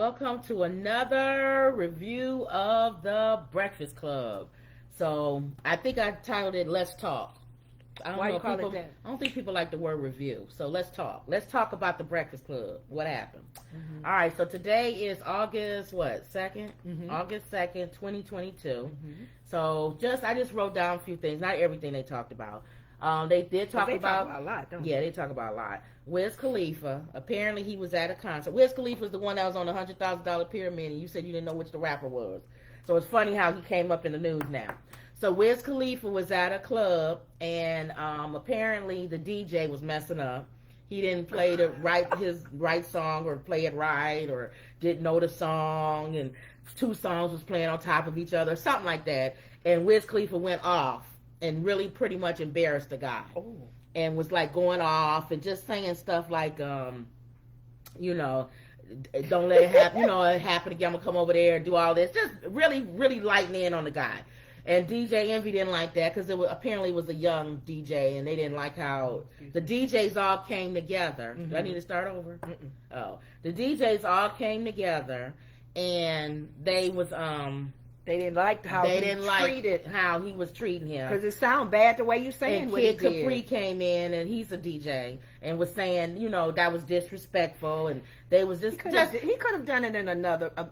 Welcome to another review of The Breakfast Club. So, I think I titled it Let's Talk. Why you call it that? I don't think people like the word review. So, let's talk. Let's talk about The Breakfast Club. What happened? Mm-hmm. All right, so today is August, 2nd? Mm-hmm. August 2nd, 2022. Mm-hmm. So, I just wrote down a few things. Not everything they talked about. They did talk about a lot, don't they? Yeah, they talk about a lot. Wiz Khalifa, apparently he was at a concert. Wiz Khalifa is the one that was on the $100,000 pyramid, and you said you didn't know which the rapper was. So it's funny how he came up in the news now. So Wiz Khalifa was at a club, and apparently the DJ was messing up. He didn't play his right song or play it right, or didn't know the song, and two songs was playing on top of each other, something like that. And Wiz Khalifa went off and really pretty much embarrassed the guy. Oh. And was like going off and just saying stuff like, don't let it happen, it happened again, I'm gonna come over there and do all this. Just really, really lighting in on the guy. And DJ Envy didn't like that because apparently it was a young DJ, and they didn't like how the DJs all came together. Mm-hmm. Do I need to start over? Mm-mm. Oh. The DJs all came together, and they didn't like how he was treating him. Because it sounds bad the way you saying and what Kid he did. Capri came in, and he's a DJ, and was saying, that was disrespectful, and they was just... He could have done it in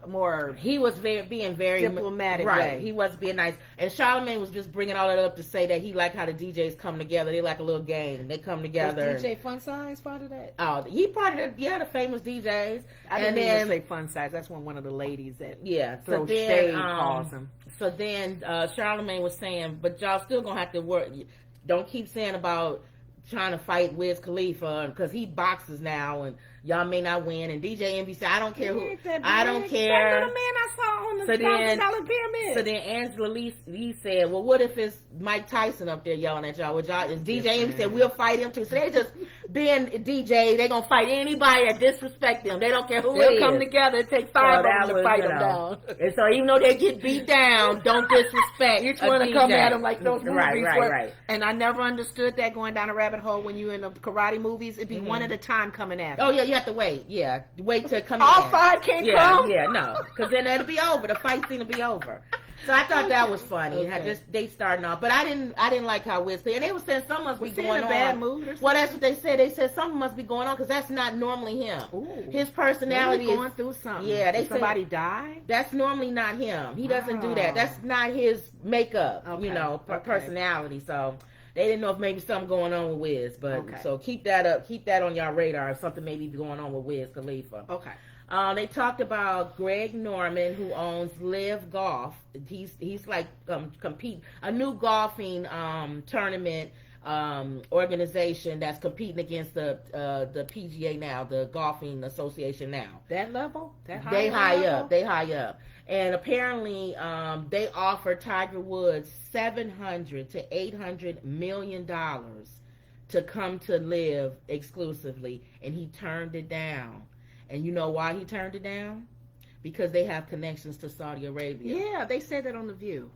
more... He was being very... diplomatic right, way. He was being nice. And Charlamagne was just bringing all that up to say that he liked how the DJs come together. They like a little gang. They come together. Was DJ Fun Size part of that? Oh, he part of the famous DJs. I didn't even say Fun Size. That's one of the ladies that throw shade calls him. So then Charlamagne was saying, but y'all still gonna have to work. Don't keep saying about trying to fight Wiz Khalifa because he boxes now and y'all may not win. And DJ Envy said, I don't care who. I don't care. That little man I saw on the $1,000 pyramid. So then Angela Lee said, well, what if it's Mike Tyson up there yelling at y'all? And DJ Envy said, we'll fight him too. So they just being DJ, they gonna fight anybody that disrespect them. They don't care who They'll it is. come together and take five of them to fight them down. And so even though they get beat down, don't disrespect each one to come at them like those movies. Right. And I never understood that, going down a rabbit hole when you in the karate movies. It'd be one at a time coming at them. Oh yeah, you have to wait. Yeah, wait till it comes. All five can't come. Yeah, no, because then it'll be over. The fight scene will be over. So I thought that was funny. Okay. They starting off, but I didn't like how Wiz said. And they were saying something must be going on. Bad mood or something? Well, that's what they said. They said something must be going on because that's not normally him. Ooh. His personality is going through something. Yeah, Did somebody die? That's normally not him. He doesn't do that. That's not his makeup. Personality. So they didn't know if maybe something going on with Wiz, but so keep that up. Keep that on your radar if something may be going on with Wiz Khalifa. Okay. They talked about Greg Norman, who owns Live Golf. He's like compete a new golfing tournament organization that's competing against the PGA now, the Golfing Association now. That level? They high up. And apparently, they offer Tiger Woods $700 to $800 million to come to Live exclusively, and he turned it down. And you know why he turned it down? Because they have connections to Saudi Arabia. Yeah, they said that on The View.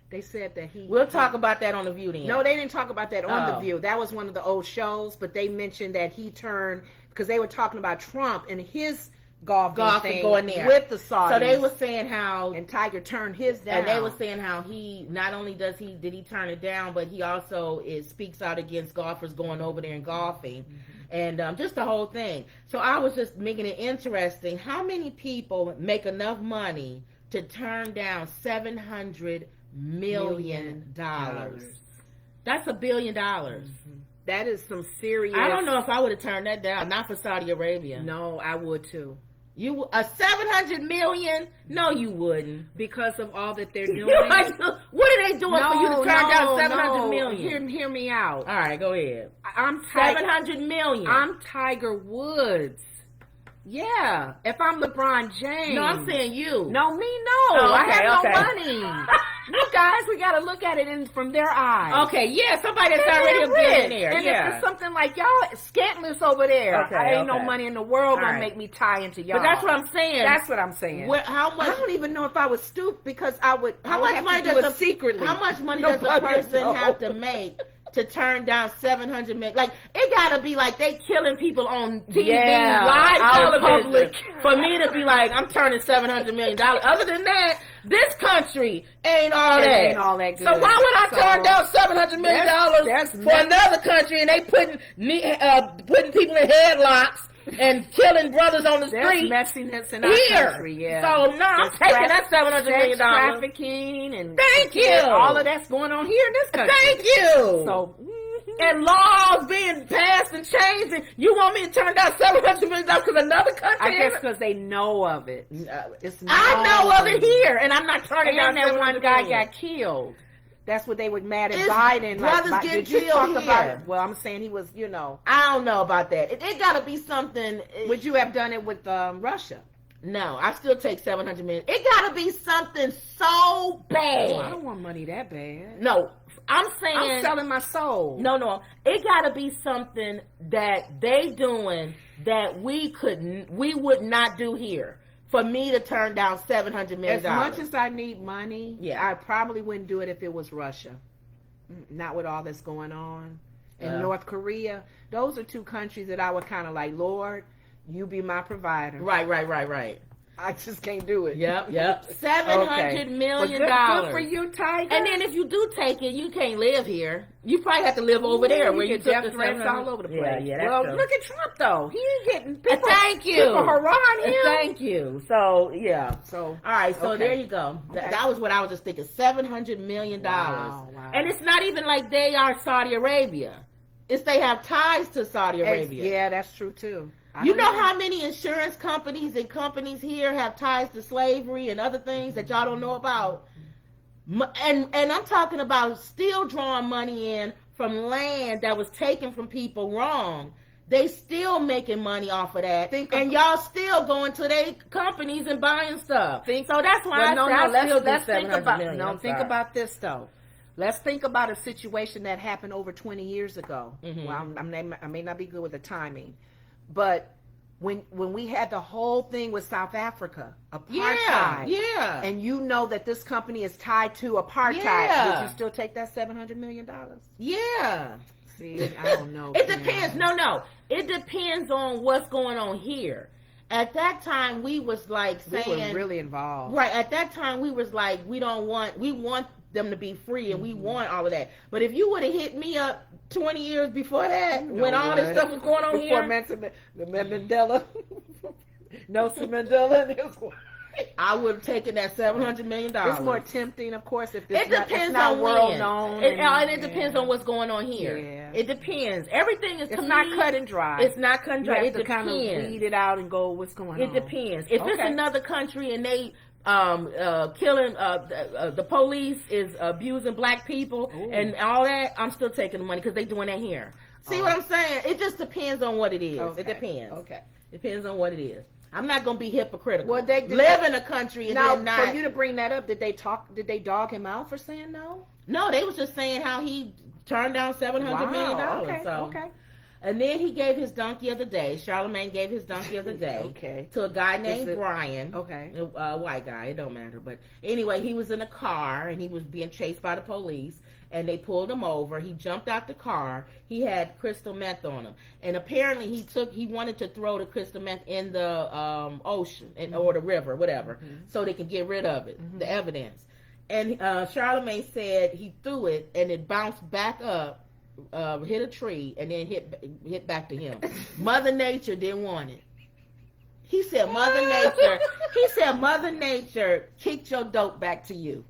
They said that he... We'll talk about that on The View then. No, they didn't talk about that on The View. That was one of the old shows, but they mentioned that he turned... Because they were talking about Trump and his golfing thing going there with the Saudis. So they were saying how... And Tiger turned his down. And they were saying how he... Not only did he turn it down, but he also speaks out against golfers going over there and golfing. Mm-hmm. And just the whole thing. So I was just making it interesting. How many people make enough money to turn down $700 million? That's $1 billion. Mm-hmm. That is some serious... I don't know if I would have turned that down. Not for Saudi Arabia. No, I would too. You $700 million? No, you wouldn't. Because of all that they're doing. What are they doing for you to turn down $700 million? Hear me out. All right, go ahead. I'm $700 million. I'm Tiger Woods. Yeah. If I'm LeBron James. No, I'm saying you. No, me, no. Oh, I have no money. You guys, we got to look at it from their eyes. Okay, yeah, somebody that's already a billionaire. And yeah. if it's something like y'all scantless over there, ain't no money in the world gonna make me tie into y'all. But that's what I'm saying. That's what I'm saying. How much? I don't even know if I was stooped because I would. How much money does secretly? How much money does a person have to make to turn down $700 million. Like, it gotta be like they killing people on TV, Yeah, live out television, public. for me to be like, I'm turning $700 million. Other than that, this country ain't all that. Ain't all that good. So why would I turn down $700 million that's for another country, and they putting people in headlocks and killing brothers on the street? There's messiness in our Here. country, yeah. So no, I'm taking that $700 million. Sex trafficking and Thank you. all of that's going on here in this country. Thank you. So and laws being passed and changed, and you want me to turn down $700 million because another country? I guess because they know of it. It's I know of it here, and I'm not turning down And that $700 one guy million. got killed. That's what they were mad at It's Biden. brothers like, getting did you killed talk here. about it? Well, I'm saying he was, I don't know about that. It got to be something. Would you have done it with Russia? No, I still take $700 million. It got to be something so bad. Oh, I don't want money that bad. No, I'm saying I'm selling my soul. No, it got to be something that they doing that we would not do here. For me to turn down $700 million. As much as I need money, yeah, I probably wouldn't do it if it was Russia. Not with all that's going on. And North Korea, those are two countries that I would kind of like, Lord, you be my provider. Right. I just can't do it. Yep. $700 million. Good for you, Tiger. And then if you do take it, you can't live here. You probably have to live over there where you took death the threats all over the place. Yeah, that's well, true. look at Trump though. He ain't getting people. Thank you. People harangue him. Thank you. So yeah. So all right. So okay. there you go. Okay. That was what I was just thinking. $700 million. Wow. And it's not even like they are Saudi Arabia. It's they have ties to Saudi Arabia. Yeah, that's true too. You know how many insurance companies and companies here have ties to slavery and other things that y'all don't know about? And I'm talking about still drawing money in from land that was taken from people wrong. They still making money off of that. And y'all still going to their companies and buying stuff. So that's why let's think about this though. Let's think about a situation that happened over 20 years ago. Mm-hmm. Well, I may not be good with the timing. But when we had the whole thing with South Africa, apartheid, yeah, and you know that this company is tied to apartheid, would you still take that $700 million? Yeah. See, I don't know. It depends. No, it depends on what's going on here. At that time, we was like saying we were really involved. Right. At that time, we was like, we want them to be free, and we want all of that. But if you would have hit me up 20 years before that, when all this stuff was going on here, Mandela, Nelson Mandela, and his wife, I would have taken that $700 million. It's more tempting, of course, if it depends on world known, and it depends on what's going on here. Yeah. It depends. Everything is. It's not cut and dry. It's not cut and dry. You have to kind of weed it out and go, what's going on? It depends. If it's another country and they killing the police is abusing black people and all that, I'm still taking the money because they doing that here. See what I'm saying? It just depends on what it is. Okay. It depends. Okay. Depends on what it is. I'm not gonna be hypocritical. Well, they live in a country and now, then not. For you to bring that up, did they dog him out for saying no? No, they was just saying how he turned down $700 million. Okay. So. Okay. And then he gave his donkey of the day. Charlamagne gave his donkey of the day to a guy named Brian. Okay. A white guy. It don't matter. But anyway, he was in a car and he was being chased by the police. And they pulled him over. He jumped out the car. He had crystal meth on him. And apparently he wanted to throw the crystal meth in the ocean or the river, whatever, so they could get rid of it, the evidence. And Charlamagne said he threw it and it bounced back up, hit a tree, and then hit back to him. Mother Nature didn't want it. He said Mother Nature kicked your dope back to you.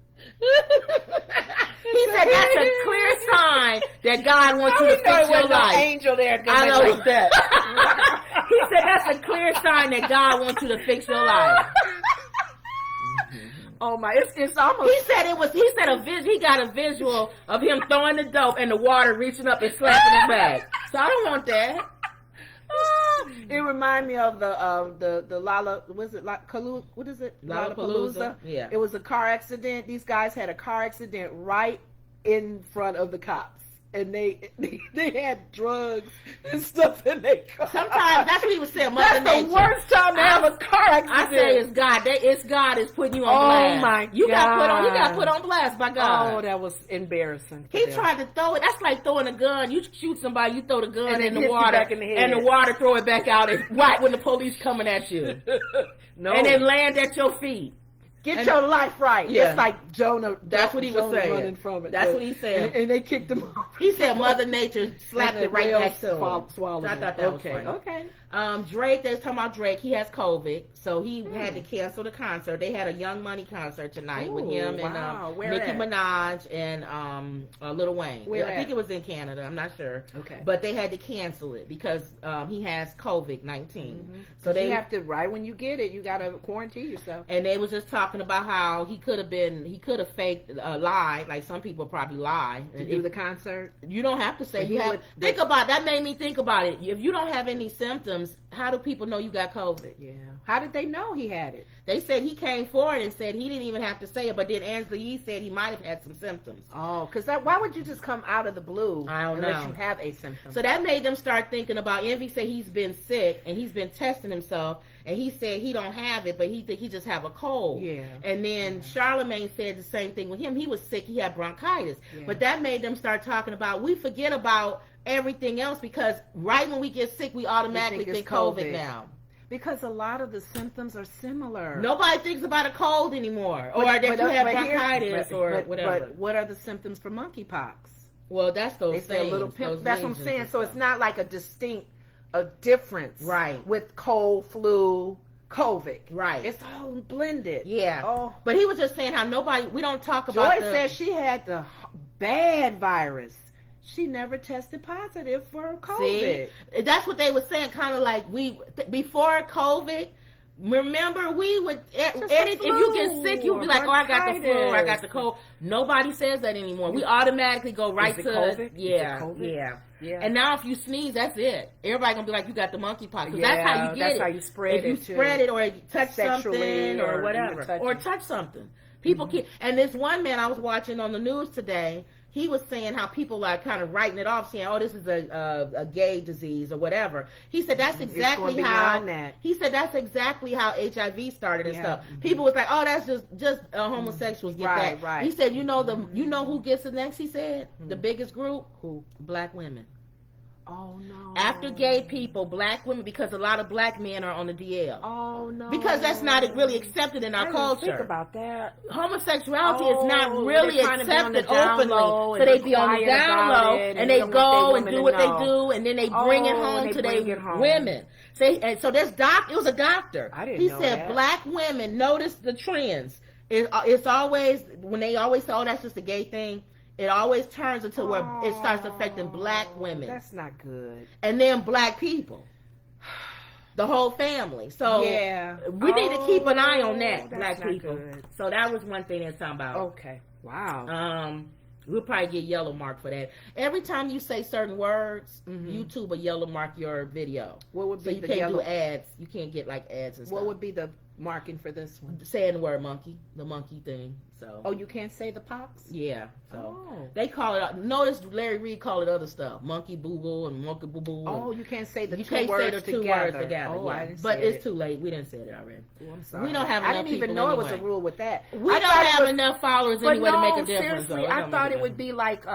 He said that's a clear sign that God wants you to fix your life. Angel there. I know like that. He said that's a clear sign that God wants you to fix your life. Oh my! It's almost. He said he got a visual of him throwing the dope and the water reaching up and slapping it back. So I don't want that. It reminded me of the Lala, was it what is it? Lollapalooza? Yeah. It was a car accident. These guys had a car accident right in front of the cops. and they had drugs and stuff in their car. Sometimes that's what he was saying. That's the worst time to have a car accident. I say it's God. It's God is putting you on blast. Oh my God! You got put on blast by God. Oh, that was embarrassing. He tried to throw it. That's like throwing a gun. You shoot somebody, you throw the gun in the water, back in the head. and the water throw it back out right when the police coming at you. No. And then land at your feet. Get your life right. Yeah. It's like Jonah. That's what he was saying. Running from it. That's what he said. And they kicked him off. He said Mother Nature slapped it right next to him. Swallowed I thought that was funny. Okay. Drake, they was talking about Drake. He has COVID, so he had to cancel the concert. They had a Young Money concert tonight with him and Nicki Minaj and Lil Wayne. I think it was in Canada. I'm not sure. Okay. But they had to cancel it because he has COVID-19. Mm-hmm. So they have to, right when you get it, you got to quarantine yourself. And they was just talking about how he could have faked lied, like some people probably lie to do the concert. You don't have to say think about it. That made me think about it. If you don't have any symptoms, how do people know you got COVID? Yeah. How did they know he had it? They said he came forward and said he didn't even have to say it, but then Angela Yee said he might have had some symptoms. Oh, because why would you just come out of the blue unless you have a symptom? So that made them start thinking about, Envy said he's been sick and he's been testing himself, and he said he don't have it, but he just have a cold. Yeah. And then Charlamagne said the same thing with him. He was sick. He had bronchitis. Yeah. But that made them start talking about, we forget about everything else because right when we get sick, we automatically think COVID now. Because a lot of the symptoms are similar. Nobody thinks about a cold anymore, or that you have bronchitis or whatever. But what are the symptoms for Monkey Pox? Well, that's those things. They say a little pimp. That's what I'm saying. So it's not like a difference, right? With cold, flu, COVID, right? It's all blended. Yeah. Oh, but he was just saying how we don't talk about. Joy said she had the bad virus. She never tested positive for COVID. See? That's what they were saying, kind of like before COVID. Remember, we would if you get sick, you'd be like, "Oh, I got the flu, or I got the cold." Nobody says that anymore. We automatically go right to COVID? Yeah. And now, if you sneeze, that's it. Everybody gonna be like, "You got the monkey pox." Yeah, that's how you get it. That's how you spread it. If you spread it, or you touch something, or whatever, or touch something. People can't. And this one man I was watching on the news today. He was saying how people are kind of writing it off, saying, "Oh, this is a gay disease or whatever." He said that's exactly how. He said that's exactly how HIV started and stuff. People was like, "Oh, that's just homosexuals get that." Right. He said, "You know who gets it next?" He said, "The biggest group, Black women." Oh no! After gay people, Black women, because a lot of Black men are on the DL. Oh no! Because that's not really accepted in our culture. Think about that. Homosexuality is not really accepted openly, so they be on the down low and they go and do what they do, and then they bring it home to their women. So there's it was a doctor. I didn't he know said that. Black women notice the trends. It's always when they always say, "Oh, that's just a gay thing." It always turns into where it starts affecting Black women. That's not good. And then Black people. The whole family. So we need to keep an eye on that, Black people. Good. So that was one thing that's talking about. Okay. Wow. We'll probably get yellow mark for that. Every time you say certain words, YouTube will yellow mark your video. What would be you can't do ads. You can't get like ads and stuff. What would be the marking for this one? Saying the word monkey, the monkey thing. So. You can't say the pox? Yeah. So they call it. Notice Larry Reid call it other stuff, monkey boo boo and monkey boo boo. Oh, you can't say the two words together. Oh, I didn't but it's it. too late. We didn't say it already. Oh, I'm sorry. We don't have enough I didn't even know it was a rule with that. We don't have enough followers anyway to make a difference. Seriously, I thought it would be like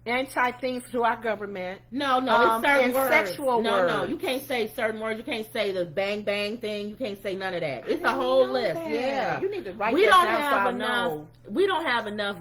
anti things to our government. No, it's certain words. Sexual words. No, you can't say certain words. You can't say the bang bang thing. You can't say none of that. It's a whole list. That. Yeah, you need to write that down so we don't have enough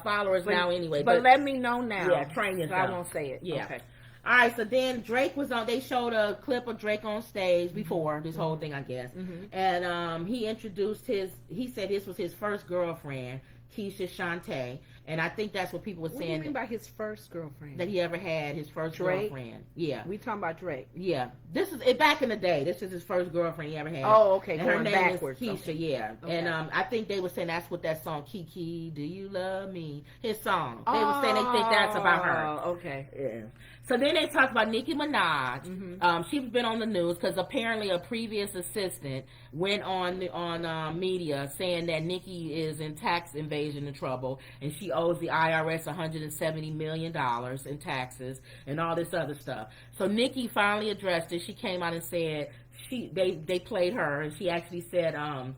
followers now anyway. But let me know now. Yeah, train yourself. So I won't say it. Yeah. Okay. All right, so then Drake was on. They showed a clip of Drake on stage before this whole thing, I guess. And he introduced he said this was his first girlfriend, Keisha Shantae. And I think that's what people were saying. What do you mean by his first girlfriend? That he ever had, his first girlfriend. Yeah. We talking about Drake. Yeah. This is back in the day. This is his first girlfriend he ever had. Oh, okay. And her name backwards. is Keisha, yeah. Okay. And I think they were saying that's what that song, Kiki, Do You Love Me? His song. They were saying they think that's about her. Okay. Yeah. So then they talked about Nicki Minaj. She's been on the news because apparently a previous assistant went on media saying that Nikki is in tax invasion and trouble, and she owes the IRS $170 million in taxes and all this other stuff. So Nikki finally addressed it. She came out and said they played her, and she actually said, y'all,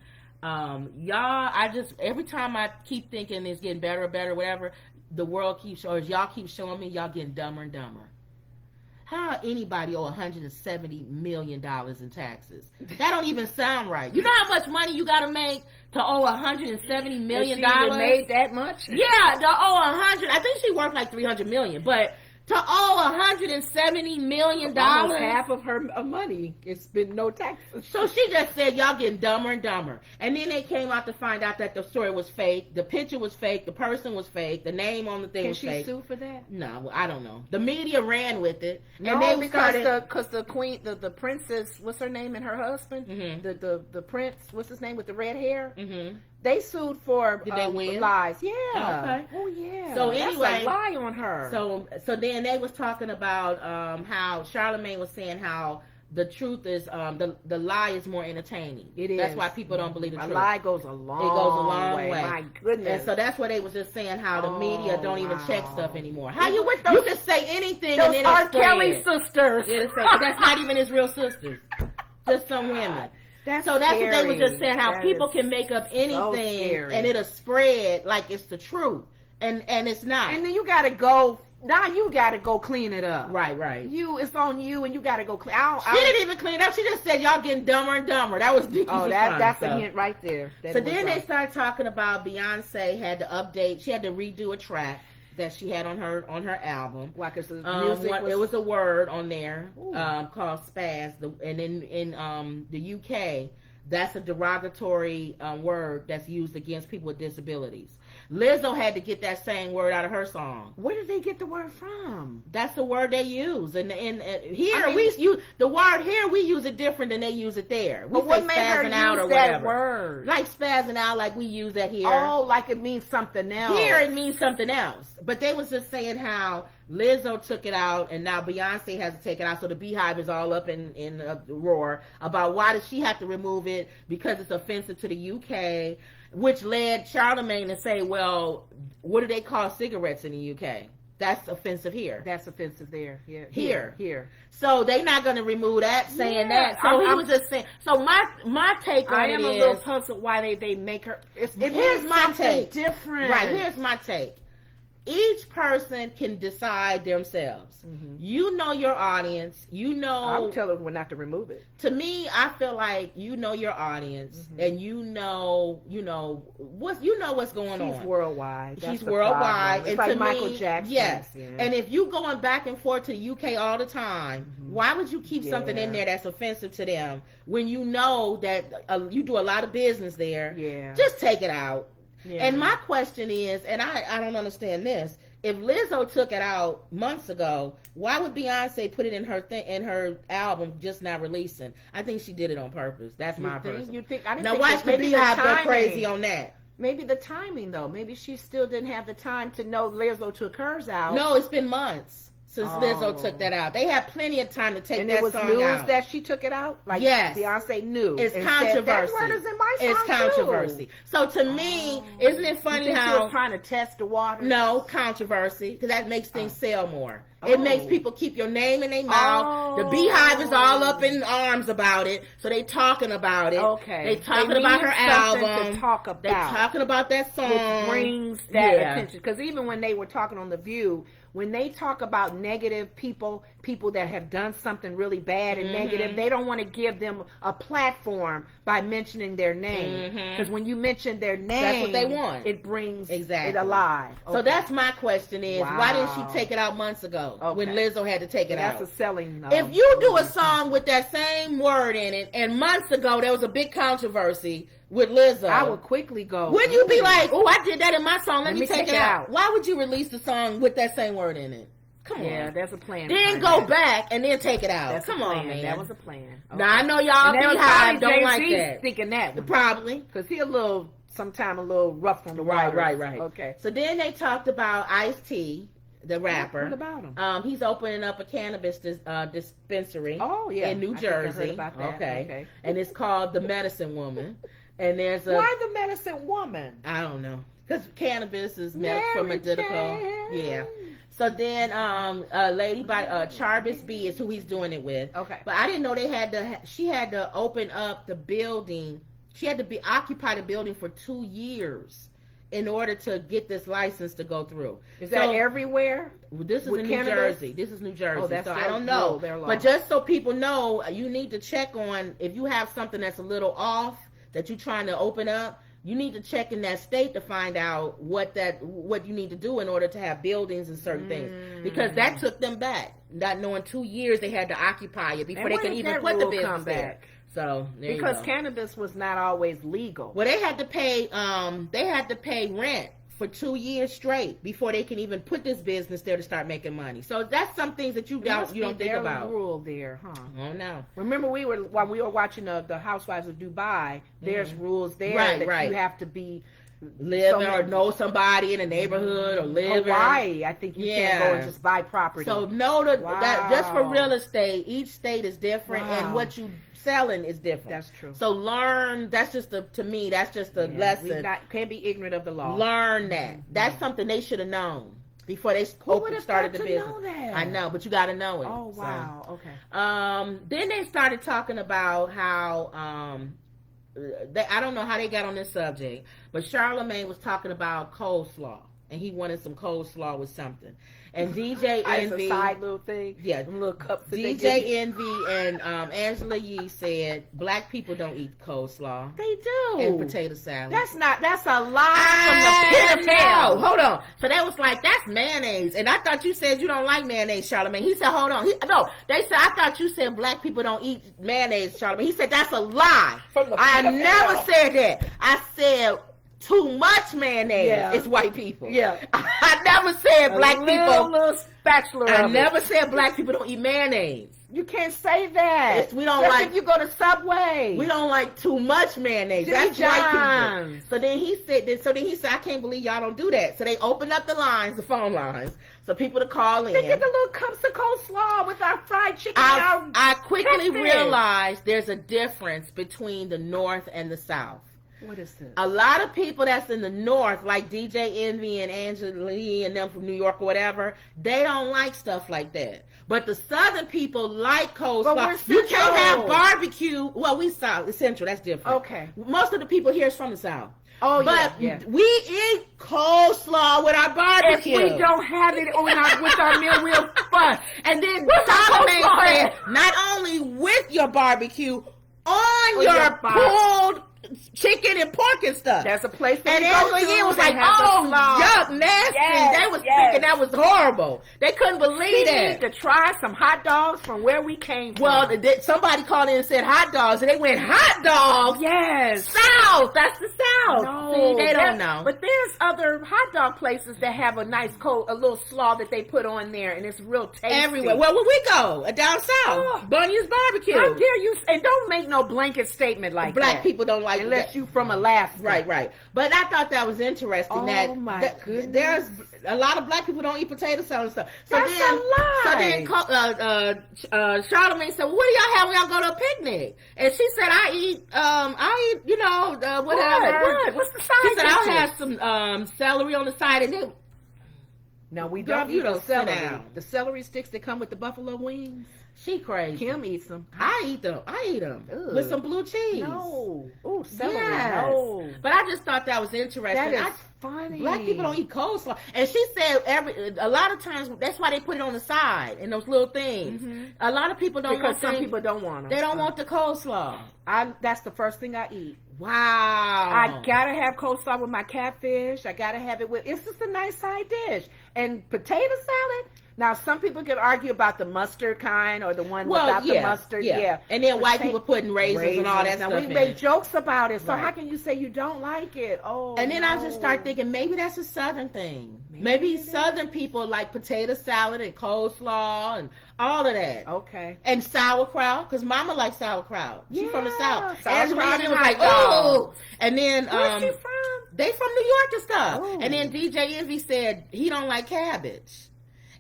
every time I keep thinking it's getting better and better, whatever, the world keeps, or y'all keep showing me y'all getting dumber and dumber. How anybody owe $170 million in taxes? That don't even sound right. You know how much money you got to make to owe $170 million? She even made that much? Yeah, to owe 100. I think she worked like $300 million, but to owe $170 million, almost half of her money, it's been no taxes. So she just said, y'all getting dumber and dumber. And then they came out to find out that the story was fake, the picture was fake, the person was fake, the name on the thing was fake. Can she sue for that? No, I don't know. The media ran with it. No, and they because the queen, the princess, what's her name, and her husband, mm-hmm. the prince, what's his name with the red hair? Mm-hmm. They sued for Did they win? lies. Yeah. Okay. Oh yeah. So that's anyway, a lie on her. So then they was talking about how Charlamagne was saying how the truth is the lie is more entertaining. It is. That's why people don't believe the truth. A lie goes a long way. My goodness. And so that's what they was just saying, how the media don't even check stuff anymore. How you with those? You can say anything Those and then R. it's Kelly spread. sisters. That's not even his real sisters. Just some women. That's what they was just saying, how people can make up anything and it'll spread like it's the truth, and it's not. And then you gotta go. Now you gotta go clean it up. Right. It's on you, and you gotta go clean. She didn't even clean it up. She just said y'all getting dumber and dumber. That was Nicki's that's a hint right there. So then they started talking about Beyonce had to update. She had to redo a track that she had on her album. Why? Because the music it was a word on there called spaz, and in the UK, that's a derogatory word that's used against people with disabilities. Lizzo had to get that same word out of her song. Where did they get the word from? That's the word they use, and here we use the word here. We use it different than they use it there. We but what made her use out or that whatever. word? Like spazzing out, like we use that here. Oh, like it means something else. Here it means something else. But they was just saying how Lizzo took it out, and now Beyonce has to take it out. So the Beehive is all up in a roar about why does she have to remove it because it's offensive to the UK. Which led Charlamagne to say, well, what do they call cigarettes in the UK? That's offensive here. That's offensive there. Yeah. Here. So they're not going to remove that, saying that. So he was just saying. So my take on it is. I am a little puzzled why they make her. Here's my take. Different. Right. Here's my take. Each person can decide themselves. Mm-hmm. You know your audience. You know. I'll tell everyone not to remove it. To me, I feel like you know your audience, mm-hmm. and you know what's going on. She's worldwide. She's worldwide. It's like Michael Jackson. Yes. Yeah. And if you going back and forth to the UK all the time, mm-hmm. why would you keep something in there that's offensive to them when you know that you do a lot of business there? Yeah. Just take it out. Yeah. And my question is, and I don't understand this, if Lizzo took it out months ago, why would Beyonce put it in her album just not releasing? I think she did it on purpose. That's my person. You think? I didn't now think watch the Beehive go crazy on that. Maybe the timing though. Maybe she still didn't have the time to know Lizzo took hers out. No, it's been months since Lizzo took that out. They had plenty of time to take that song out. And it was news that she took it out? Like yes. Beyonce knew. It's controversy. That word is in my song it's controversy. Too. So to me, isn't it funny you think how... she was trying to test the water? No, controversy. Because that makes things sell more. It makes people keep your name in their mouth. The Beehive is all up in arms about it. So they talking about it. Okay. They talking about her album. To talk about. They talking about that song. Which brings that attention. Because even when they were talking on The View... When they talk about negative people that have done something really bad and negative, they don't want to give them a platform by mentioning their name. Because when you mention their name, that's what they want. It brings it alive. Okay. So that's my question is, why didn't she take it out months ago when Lizzo had to take it out? That's a selling. If you do a song with that same word in it, and months ago there was a big controversy with Lizzo, I would quickly go. Wouldn't you be like, oh, I did that in my song, let me take it out. Why would you release the song with that same word in it? Come on. Yeah, there's a plan. Then go back and then take it out. That's Come on, man. That was a plan. Okay. Now, I know y'all Beehive don't like that. Thinking that one. Probably. Because he a little rough on the water. Right. Okay. So then they talked about Ice-T, the rapper. What about him? He's opening up a cannabis dispensary in New Jersey. I heard about that. Okay. And it's called The Medicine Woman. And there's why the Medicine Woman? I don't know. Because cannabis is medical, medical. Yeah. So then, a lady by Charvis B is who he's doing it with. Okay. But I didn't know she had to open up the building. She had to occupy the building for 2 years in order to get this license to go through. Is that everywhere? This is in New Jersey. This is New Jersey. Oh, that's so I don't know. But just so people know, you need to check on if you have something that's a little off that you're trying to open up. You need to check in that state to find out what you need to do in order to have buildings and certain things. Because that took them back. Not knowing 2 years they had to occupy it before they could even put the business there. So because cannabis was not always legal. Well, they had to pay rent for 2 years straight before they can even put this business there to start making money. So that's some things that you don't think about. Rule there, huh? Oh no. Remember while we were watching the Housewives of Dubai, there's rules there that you have to be or know somebody in the neighborhood or live Hawaii. I think you can't go and just buy property. So know that just for real estate, each state is different and what you selling is different. That's true. So learn. That's just to me. That's just a lesson. Can't be ignorant of the law. Learn that. That's something they should have known before they started the business. Know that? I know, but you got to know it. Oh wow. So, okay. Then they started talking about how I don't know how they got on this subject, but Charlamagne was talking about coleslaw, and he wanted some coleslaw with something. And DJ Envy, a side little thing, little cups. DJ Envy and Angela Yee said black people don't eat coleslaw. They do. And potato salad. That's a lie from the pit of hell. Hold on. So they was like, that's mayonnaise. And I thought you said you don't like mayonnaise, Charlamagne. He said, hold on. They said, I thought you said black people don't eat mayonnaise, Charlamagne. He said, that's a lie. I never said that. I said, too much mayonnaise is white people. Yeah. I never said black people. Little spatula. I never said black people don't eat mayonnaise. You can't say that. We don't like. If you go to Subway, we don't like too much mayonnaise. That's white people. So then he said, I can't believe y'all don't do that. So they opened up the phone lines, so people to call in. They get the little cups of coleslaw with our fried chicken. I quickly realized there's a difference between the North and the South. What is this? A lot of people that's in the North, like DJ Envy and Angela Lee and them from New York or whatever, they don't like stuff like that. But the Southern people like coleslaw. You can't have barbecue. Well, we South, Central, that's different. Okay. Most of the people here is from the South. Oh, but we eat coleslaw with our barbecue. If we don't have it with our meal, we'll fuss. And then Charlamagne said, not only with your barbecue, on your pulled chicken and pork and stuff. There's a place and Angela was like, yuck, nasty. They was thinking that was horrible. They couldn't believe that. We need to try some hot dogs from where we came from. Well, somebody called in and said hot dogs, and they went, hot dogs? Yes. South. That's the South. No. See, they don't know. But there's other hot dog places that have a nice a little slaw that they put on there, and it's real tasty. Everywhere. Well, where we go? Down south. Bunyan's Barbecue. How dare you? And don't make no blanket statement like Black that. people don't like unless you from Alaska. Right. But I thought that was interesting. Oh my goodness. There's a lot of black people don't eat potato salad and stuff. That's a lie. So then Charlamagne said, well, what do y'all have when y'all go to a picnic? And she said, I eat, whatever. What? What's the side? She said, I'll have some celery on the side, and then no, we don't eat the celery. The celery sticks that come with the buffalo wings. She crazy. Kim eats them. I eat them. Ugh. With some blue cheese. No. Ooh, celery. Yes. No. But I just thought that was interesting. That is funny. Black people don't eat coleslaw. And she said a lot of times that's why they put it on the side in those little things. Mm-hmm. A lot of people don't because some people don't want them. They don't want the coleslaw. That's the first thing I eat. Wow. I gotta have coleslaw with my catfish. I gotta have it with. It's just a nice side dish. And potato salad. Now, some people can argue about the mustard kind or the one without the mustard. Yeah. And then white people putting raisins and all that stuff. Now, we make jokes about it. So how can you say you don't like it? Oh. And then I just start thinking maybe that's a Southern thing. Maybe Southern people like potato salad and coleslaw and all of that. Okay. And sauerkraut, because Mama likes sauerkraut. She's from the South. Sauerkraut was like, oh. And then where's she from? They from New York and stuff. Oh. And then DJ Envy said he don't like cabbage.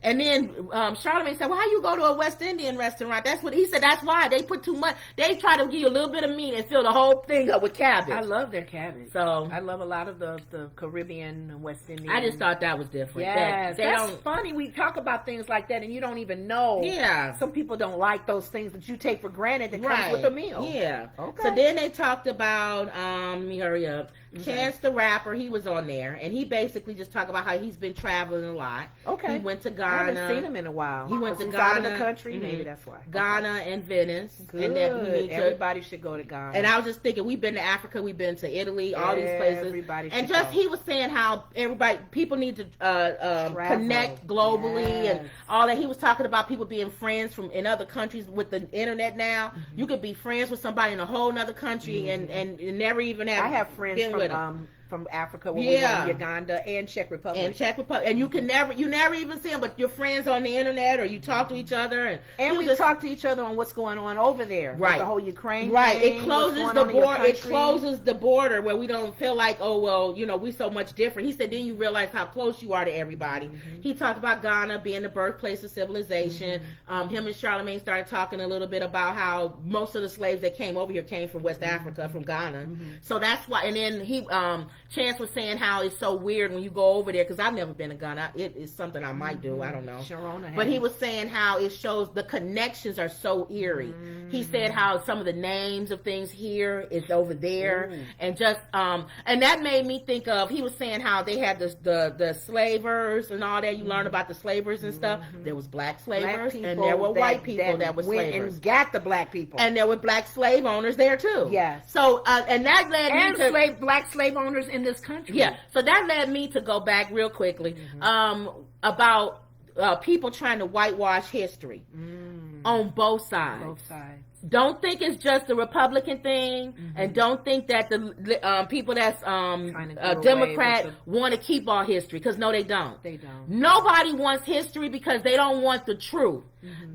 And then Charlamagne said, well, how you go to a West Indian restaurant? That's what he said. That's why they put too much. They try to give you a little bit of meat and fill the whole thing up with cabbage. I love their cabbage. So I love a lot of the Caribbean and West Indian. I just thought that was different. Yes, that's funny. We talk about things like that and you don't even know. Yeah. Some people don't like those things that you take for granted that comes with a meal. Yeah. Okay. So then they talked about, let me hurry up. Chance the Rapper, he was on there, and he basically just talked about how he's been traveling a lot. Okay. He went to Ghana. I haven't seen him in a while. He went to Ghana. Ghana. Out of the country, maybe that's why. Ghana and Venice. Good. And that Everybody should go to Ghana. And I was just thinking, we've been to Africa, we've been to Italy, all these places. Everybody should and just go. he was saying how people need to connect globally and all that. He was talking about people being friends in other countries with the internet now. Mm-hmm. You could be friends with somebody in a whole other country and never even have. I have friends from Africa when we went to Uganda and Czech Republic. And you never even see them, but you're friends on the internet or you talk to each other. And we talk to each other on what's going on over there. Right. The whole Ukraine thing, it closes the border. It closes the border where we don't feel like, oh, well, we so much different. He said, then you realize how close you are to everybody. Mm-hmm. He talked about Ghana being the birthplace of civilization. Mm-hmm. Him and Charlamagne started talking a little bit about how most of the slaves that came over here came from West Africa, from Ghana. Mm-hmm. So that's why, and then he, Chance was saying how it's so weird when you go over there, because I've never been to Ghana. It is something I might do. I don't know. But he was saying how it shows the connections are so eerie. He said how some of the names of things here is over there. And just, and that made me think of, he was saying how they had the slavers and all that. You learn about the slavers and stuff. There was black slavers and there were white people that were slavers. And got the black people. And there were black slave owners there too. Yes. So, and that led me to... black slave owners in this country. Yeah. So that led me to go back real quickly about people trying to whitewash history on both sides. Both sides. Don't think it's just a Republican thing, and don't think that the people that's Democrat want to keep all history, because no, they don't. They don't. Nobody wants history because they don't want the truth.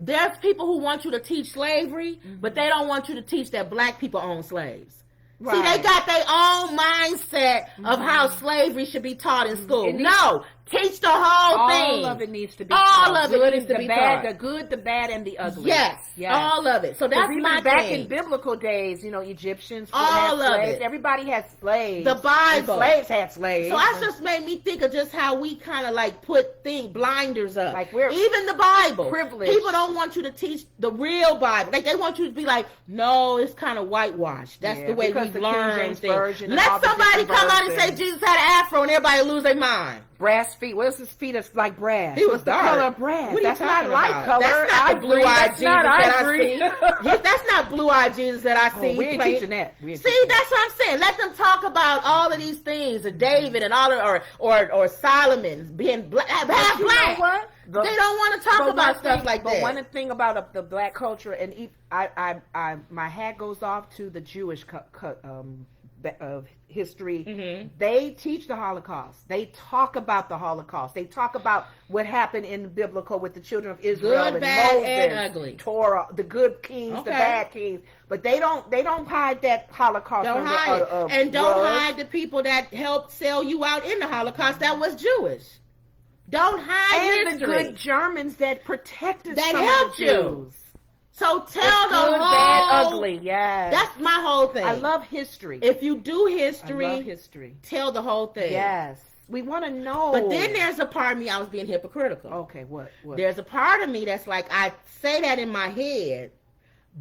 There's people who want you to teach slavery, but they don't want you to teach that black people own slaves. Right. See, they got their own mindset of how slavery should be taught in school. No, teach the whole thing. All of it needs to be taught. All of it needs to be taught. The good, the bad, and the ugly. Yes, all of it. So that's my back thing. in biblical days, Egyptians all had of slaves. It. Everybody had slaves. The Bible. Slaves had slaves. So that just made me think of just how we kind of like put blinders up. Like we're even the Bible. Privileged. People don't want you to teach the real Bible. Like they want you to be like, no, it's kind of whitewashed. That's the way we've learned things. Let somebody come out and say Jesus had an afro and everybody lose their mind. Brass feet. What's his feet? That's like brass. He was the color of brass. What that's not light color. That's not the blue-eyed Jesus that I see. Yes, that's not blue-eyed Jesus that I see. We ain't teaching that. See, that's what I'm saying. Let them talk about all of these things, David and all of, or Solomon being half black. You know what? They don't want to talk about stuff like that. But one thing about the black culture, and my hat goes off to the Jewish of history. They teach the Holocaust. They talk about the Holocaust. They talk about what happened in the biblical with the children of Israel, good, bad, and ugly. Torah, the good kings, the bad kings. But they don't hide that Holocaust. Don't hide it. And don't hide the people that helped sell you out in the Holocaust that was Jewish. Don't hide history. And the good Germans that protected that helped you. Jews. So tell the good, whole bad, ugly. Yes, that's my whole thing. I love history. If you do history, I love history. Tell the whole thing. Yes, we want to know. But then there's a part of me I was being hypocritical. Okay, what? There's a part of me that's like I say that in my head,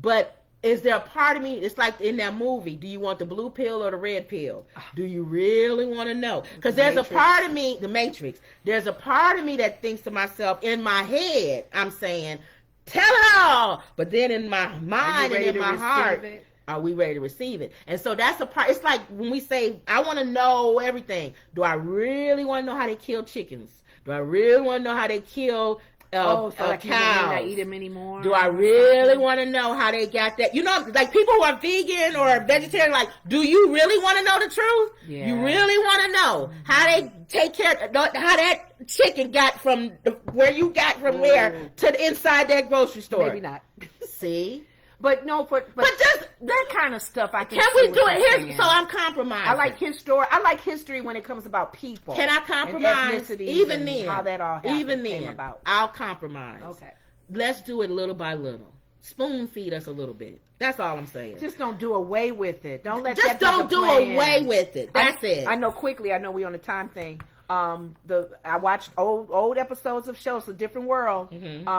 but is there a part of me? It's like in that movie. Do you want the blue pill or the red pill? Do you really want to know? Because there's a part of me, the Matrix. There's a part of me that thinks to myself in my head. I'm saying, tell it all. But then in my mind and in my heart, are we ready to receive it? And so that's a part. It's like when we say, I want to know everything. Do I really want to know how they kill chickens? Do I really want to know how they kill so like cows? You may not eat them anymore. Do I really want to know how they got that? Like people who are vegan or vegetarian, like, do you really want to know the truth? Yeah. You really want to know how they take care, how that chicken got from where you got from there to the inside that grocery store? Maybe not. See? But no, but just that kind of stuff I can. Can we do it here? So I'm compromising. I like history. I like history when it comes about people. Can I compromise? Even then, how that all happened, even then, came about. I'll compromise. Okay. Let's do it little by little. Spoon feed us a little bit. That's all I'm saying. Just don't do away with it. Don't let just that don't do away with it. That's it. I know quickly. I know we on the time thing. I watched old episodes of shows, A Different World,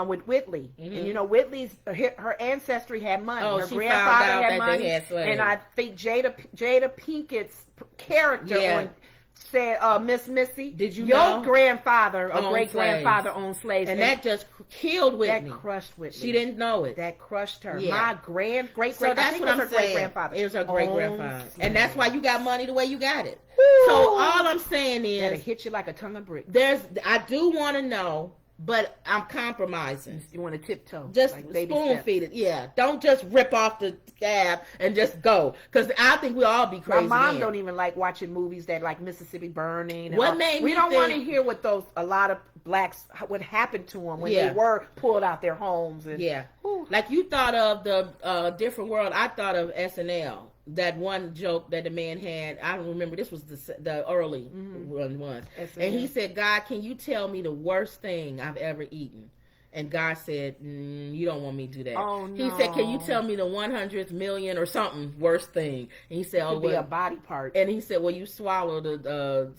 with Whitley, and you know Whitley's her ancestry had money. Oh, her she grandfather found out had that money, they had slaves. and I think Jada Pinkett's character on said, Miss Missy, did you your know? grandfather or great grandfather owned slaves, and that just killed Whitney. That crushed Whitney. She didn't know it. That crushed her. Yeah. My great So that's what I'm saying. Grandfather. It was her great grandfather, and that's why you got money the way you got it. Woo. So all I'm saying That'll is, hit you like a ton of bricks. I do want to know, but I'm compromising. You want to tiptoe, just like baby spoon steps. feed it. Yeah, don't just rip off the scab and just go, because I think we'll all be crazy. My mom then. don't even like watching movies that like Mississippi Burning. And What made we me don't want to think- hear what a lot of blacks what happened to them when they were pulled out their homes. And, like you thought of the different world. I thought of SNL. That one joke that the man had, I don't remember. This was the early one, and he said, "God, can you tell me the worst thing I've ever eaten?" And God said, "You don't want me to do that." Oh, no. He said, "Can you tell me the 100th million or something worst thing?" And he said, it could be a body part. And he said, "Well, you swallowed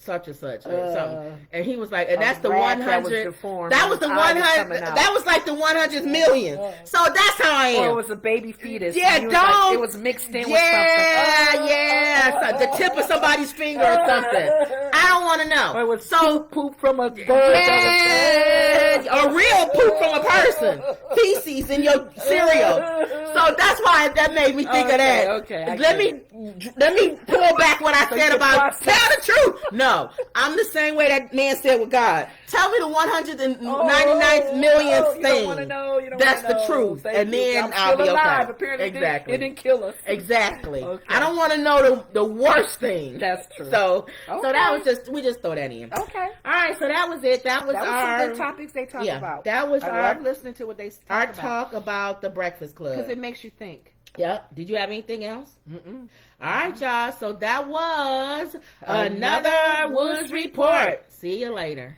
such and such or something." And he was like, "And that's the rat 100. That was the 100. That was like the 100th million. So that's how I am." Or it was a baby fetus. Yeah, don't. It was mixed in with something. Yeah, the tip of somebody's finger or something. I don't want to know. Or it was so poop from a bird. Or real poop from a person. Feces in your cereal. So that's why that made me think of that. Okay. Let me pull back what I said about tell the truth. No, I'm the same way that man said with God. Tell me the 199th millionth thing. You don't want to know. That's the truth. And then I'll be okay. Apparently exactly. It didn't kill us. Exactly. Okay. I don't want to know the worst thing. That's true. So that was we just throw that in. Okay. All right. So that was it. That was our some good topics they talk about. That was I love listening to what they talk talk about the Breakfast Club, because it makes you think. Yep. Did you have anything else? Mm-mm. All right, y'all. So that was another Woods Report. See you later.